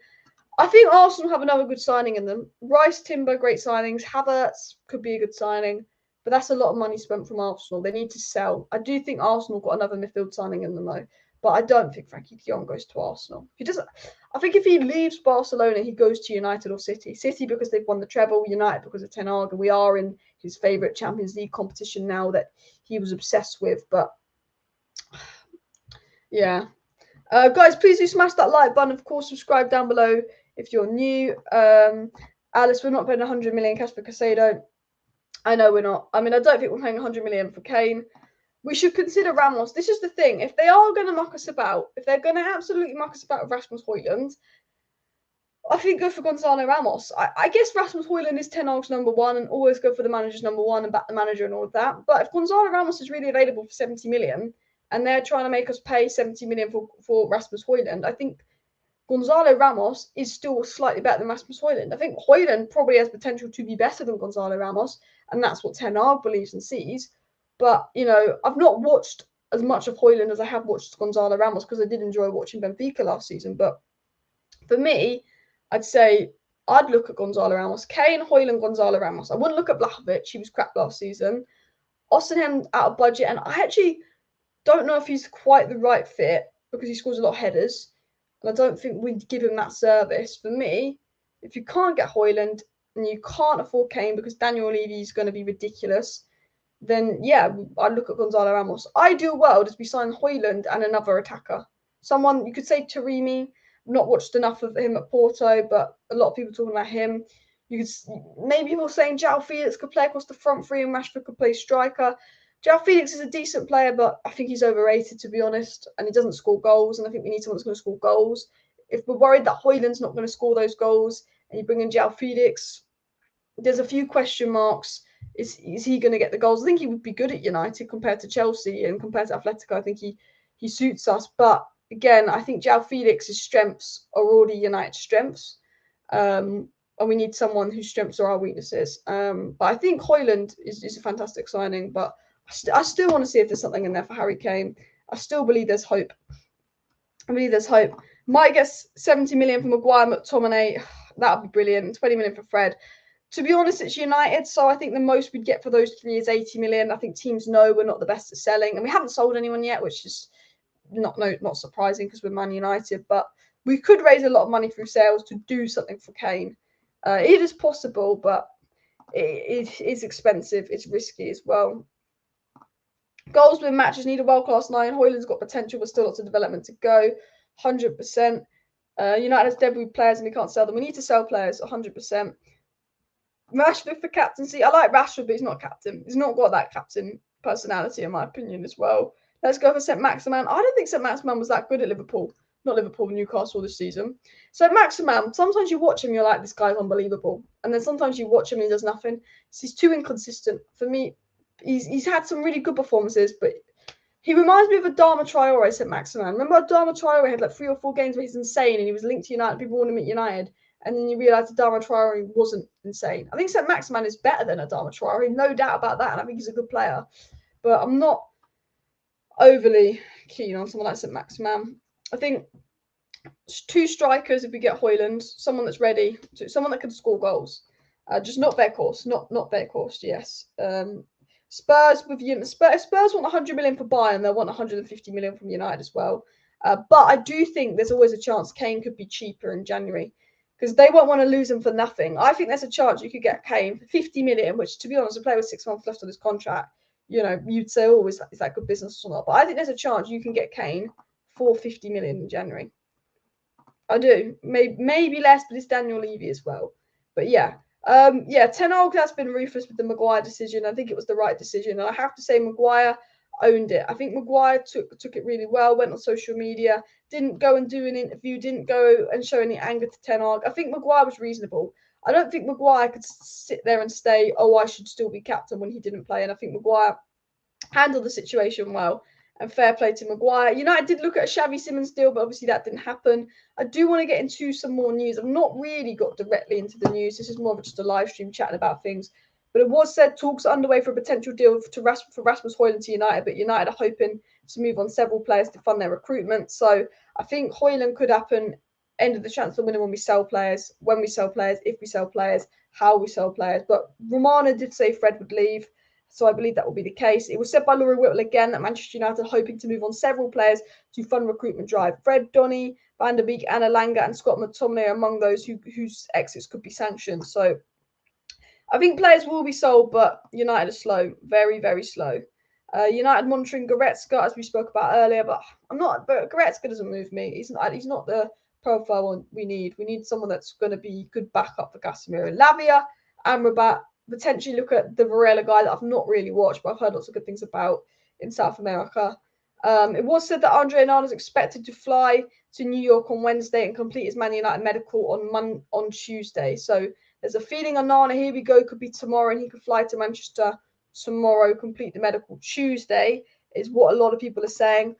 I think Arsenal have another good signing in them. Rice, Timber, great signings. Havertz could be a good signing, but that's a lot of money spent from Arsenal. They need to sell. I do think Arsenal got another midfield signing in them though, but I don't think Frankie de Jong goes to Arsenal. He doesn't. I think if he leaves Barcelona, he goes to United or City. City because they've won the treble. United because of Ten Hag, and we are in his favourite Champions League competition now that he was obsessed with. But yeah. Guys, please do smash that like button. Of course, subscribe down below if you're new. Alice, we're not paying 100 million cash for Casado. I know we're not. I mean, I don't think we're paying 100 million for Kane. We should consider Ramos. This is the thing. If they are going to muck us about, if they're going to absolutely muck us about with Rasmus Hojlund, I think go for Gonzalo Ramos. I guess Rasmus Hojlund is Ten Hag's number one and always go for the manager's number one and back the manager and all of that. But if Gonzalo Ramos is really available for 70 million and they're trying to make us pay 70 million for Rasmus Hojlund, I think Gonzalo Ramos is still slightly better than Rasmus Hojlund. I think Hojlund probably has potential to be better than Gonzalo Ramos, and that's what Ten Hag believes and sees. But, you know, I've not watched as much of Hojlund as I have watched Gonzalo Ramos because I did enjoy watching Benfica last season. But for me, I'd say I'd look at Gonzalo Ramos. Kane, Hojlund, Gonzalo Ramos. I wouldn't look at Vlahovic. He was crap last season. Osimhen out of budget, and I actually don't know if he's quite the right fit because he scores a lot of headers. And I don't think we'd give him that service. For me, if you can't get Hojlund and you can't afford Kane because Daniel Levy is going to be ridiculous, then yeah, I'd look at Gonzalo Ramos. Ideal world is we sign Hojlund and another attacker. Someone, you could say Taremi. Not watched enough of him at Porto, but a lot of people talking about him. You could maybe people saying João Felix could play across the front three and Rashford could play striker. João Felix is a decent player, but I think he's overrated, to be honest, and he doesn't score goals, and I think we need someone that's going to score goals. If we're worried that Hojlund's not going to score those goals and you bring in João Felix, there's a few question marks. Is he going to get the goals? I think he would be good at United compared to Chelsea and compared to Atletico. I think he suits us, but again, I think João Felix's strengths are already United's strengths, and we need someone whose strengths are our weaknesses. But I think Hojlund is a fantastic signing, but I still want to see if there's something in there for Harry Kane. I still believe there's hope. I believe there's hope. Might get 70 million for Maguire, McTominay. That would be brilliant. 20 million for Fred. To be honest, it's United, so I think the most we'd get for those three is 80 million. I think teams know we're not the best at selling, and we haven't sold anyone yet, which is not surprising because we're Man United, but we could raise a lot of money through sales to do something for Kane. It is possible, but it is expensive. It's risky as well. Goals win matches need a world-class 9. Hojlund's got potential, but still lots of development to go. 100%. United has debut players and we can't sell them. We need to sell players, 100%. Rashford for captaincy. I like Rashford, but he's not captain. He's not got that captain personality, in my opinion, as well. Let's go for St. Maximin. I don't think St. Maximin was that good at Liverpool. Not Liverpool, Newcastle this season. St. Maximin, sometimes you watch him, you're like, this guy's unbelievable. And then sometimes you watch him and he does nothing. So he's too inconsistent. For me, he's had some really good performances, but he reminds me of Adama Traore, St. Maximin. Remember Adama Traore had like 3 or 4 games where he's insane and he was linked to United. People want him at United. And then you realise Adama Traore wasn't insane. I think St. Maximin is better than Adama Traore, no doubt about that. And I think he's a good player. But I'm not overly keen on someone like St. Maximin. I think 2 strikers if we get Hojlund, someone that's ready, someone that can score goals. Just not Weghorst, not Weghorst, yes. Spurs want 100 million for Bayern, they'll want 150 million from United as well. But I do think there's always a chance Kane could be cheaper in January because they won't want to lose him for nothing. I think there's a chance you could get Kane for 50 million, which, to be honest, a player with 6 months left on his contract, you know, you'd say, oh, is that good business or not? But I think there's a chance you can get Kane for 50 million in January. I do. Maybe less, but it's Daniel Levy as well. But yeah. Ten Hag has been ruthless with the Maguire decision. I think it was the right decision. And I have to say Maguire owned it. I think Maguire took it really well, went on social media, didn't go and do an interview, didn't go and show any anger to Ten Hag. I think Maguire was reasonable. I don't think Maguire could sit there and say, oh, I should still be captain when he didn't play. And I think Maguire handled the situation well. And fair play to Maguire. United did look at a Xavi Simons deal, but obviously that didn't happen. I do want to get into some more news. I've not really got directly into the news. This is more of just a live stream chatting about things. But it was said talks are underway for a potential deal for Rasmus Hojlund to United, but United are hoping to move on several players to fund their recruitment. So I think Hojlund could happen end of the transfer window when we sell players, if we sell players, how we sell players. But Romana did say Fred would leave, so I believe that will be the case. It was said by Laurie Whittle again that Manchester United are hoping to move on several players to fund recruitment drive. Fred, Donny, Van der Beek, Anna Langer, and Scott McTominay are among those whose exits could be sanctioned. So I think players will be sold, but United are slow, very, very slow. United monitoring Goretzka, as we spoke about earlier, but Goretzka doesn't move me. He's not the profile we need. We need someone that's going to be good backup for Casemiro. Lavia, Amrabat, potentially look at the Varela guy that I've not really watched, but I've heard lots of good things about in South America. It was said that Andre Onana is expected to fly to New York on Wednesday and complete his Man United medical on Tuesday. So there's a feeling Onana, here we go, could be tomorrow, and he could fly to Manchester tomorrow, complete the medical Tuesday, is what a lot of people are saying.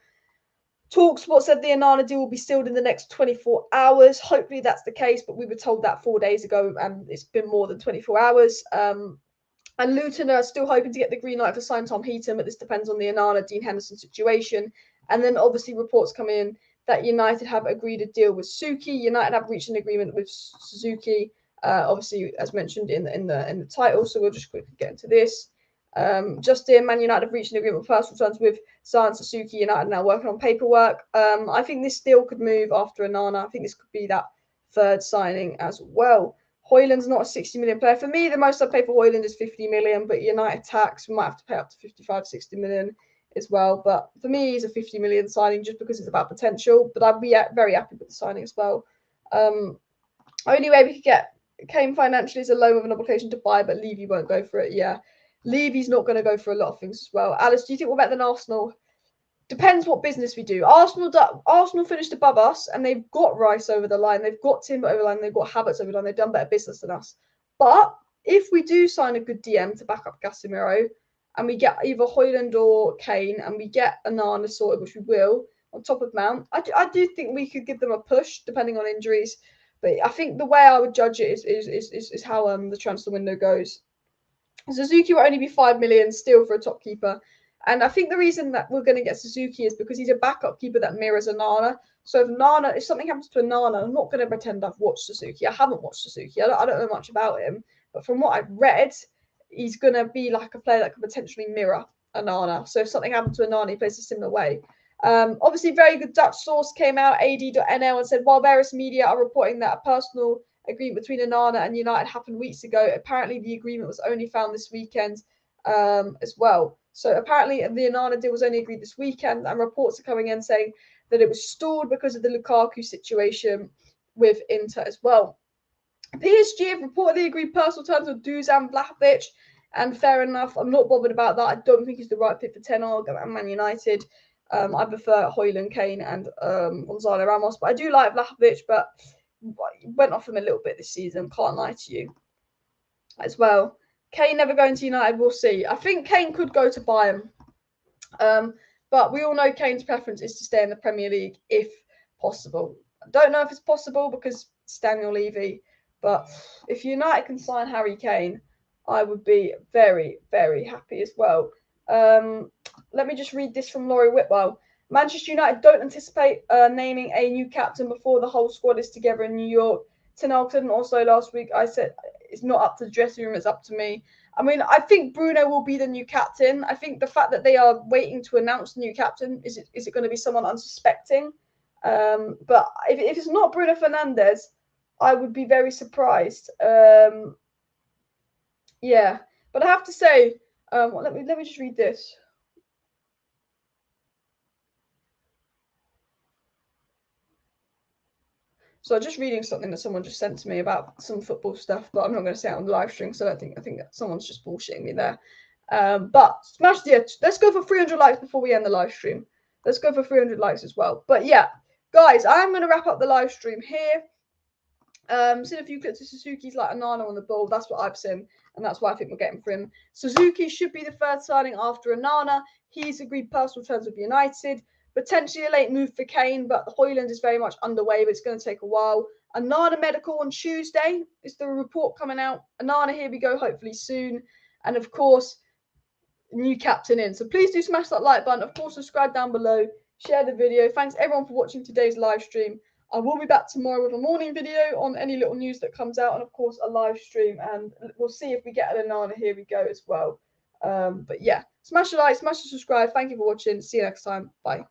TalkSport said the Onana deal will be sealed in the next 24 hours. Hopefully that's the case, but we were told that 4 days ago, and it's been more than 24 hours. And Luton are still hoping to get the green light for sign Tom Heaton, but this depends on the Onana Dean Henderson situation. And then obviously reports come in that United have agreed a deal with Suzuki. United have reached an agreement with Suzuki, obviously as mentioned in the title. So we'll just quickly get into this. Just in, Man United have reached an agreement for personal terms with Zion Suzuki. United now working on paperwork. I think this deal could move after Onana. I think this could be that third signing as well. Hojlund's not a 60 million player. For me, the most I'd pay for Hojlund is 50 million, but United tax, we might have to pay up to 55, 60 million as well. But for me, he's a 50 million signing just because it's about potential. But I'd be very happy with the signing as well. Only way we could get Kane financially is a loan with an obligation to buy, but Levy won't go for it. Yeah, Levy's not going to go for a lot of things as well. Alice, do you think we're better than Arsenal? Depends what business we do. Arsenal finished above us, and they've got Rice over the line. They've got Timber over the line. They've got Havertz over the line. They've done better business than us. But if we do sign a good DM to back up Casemiro, and we get either Hojlund or Kane, and we get Onana sorted, which we will, on top of Mount, I do think we could give them a push, depending on injuries. But I think the way I would judge it is how the transfer window goes. Suzuki will only be 5 million still for a top keeper. And I think the reason that we're going to get Suzuki is because he's a backup keeper that mirrors Onana. So if something happens to Onana, I'm not going to pretend I've watched Suzuki. I haven't watched Suzuki. I don't know much about him. But from what I've read, he's going to be like a player that could potentially mirror Onana. So if something happened to Onana, he plays a similar way. Obviously, very good Dutch source came out, ad.nl, and said, while various media are reporting that a personal agreement between Onana and United happened weeks ago, apparently the agreement was only found this weekend as well. So apparently the Onana deal was only agreed this weekend, and reports are coming in saying that it was stalled because of the Lukaku situation with Inter as well. PSG have reportedly agreed personal terms with Dusan Vlahovic, and fair enough, I'm not bothered about that. I don't think he's the right fit for Ten Hag and Man United. I prefer Hojlund, Kane, and Gonzalo Ramos, but I do like Vlahovic, but went off him a little bit this season, can't lie to you as well. Kane never going to United, we'll see. I think Kane could go to Bayern. But we all know Kane's preference is to stay in the Premier League if possible. I don't know if it's possible because it's Daniel Levy, but if United can sign Harry Kane, I would be very, very happy as well. Let me just read this from Laurie Whitwell. Manchester United don't anticipate naming a new captain before the whole squad is together in New York. Ten Hag said, and also last week I said it's not up to the dressing room, it's up to me. I mean, I think Bruno will be the new captain. I think the fact that they are waiting to announce the new captain, is it going to be someone unsuspecting? But if it's not Bruno Fernandes, I would be very surprised. Yeah, but I have to say, let me just read this. So I'm just reading something that someone just sent to me about some football stuff, but I'm not going to say it on the live stream, so I think that someone's just bullshitting me there. But smash the edge. Let's go for 300 likes before we end the live stream. Let's go for 300 likes as well. But yeah, guys, I'm going to wrap up the live stream here. Seen a few clips of Suzuki's like Onana on the ball. That's what I've seen, and that's why I think we're getting for him. Suzuki should be the third signing after Onana. He's agreed personal terms with United. Potentially a late move for Kane, but Hojlund is very much underway, but it's going to take a while. Onana medical on Tuesday is the report coming out. Onana, here we go, hopefully soon. And of course, new captain in. So please do smash that like button. Of course, subscribe down below. Share the video. Thanks everyone for watching today's live stream. I will be back tomorrow with a morning video on any little news that comes out, and of course a live stream, and we'll see if we get an Onana. Here we go as well. But yeah, smash the like, smash the subscribe. Thank you for watching. See you next time. Bye.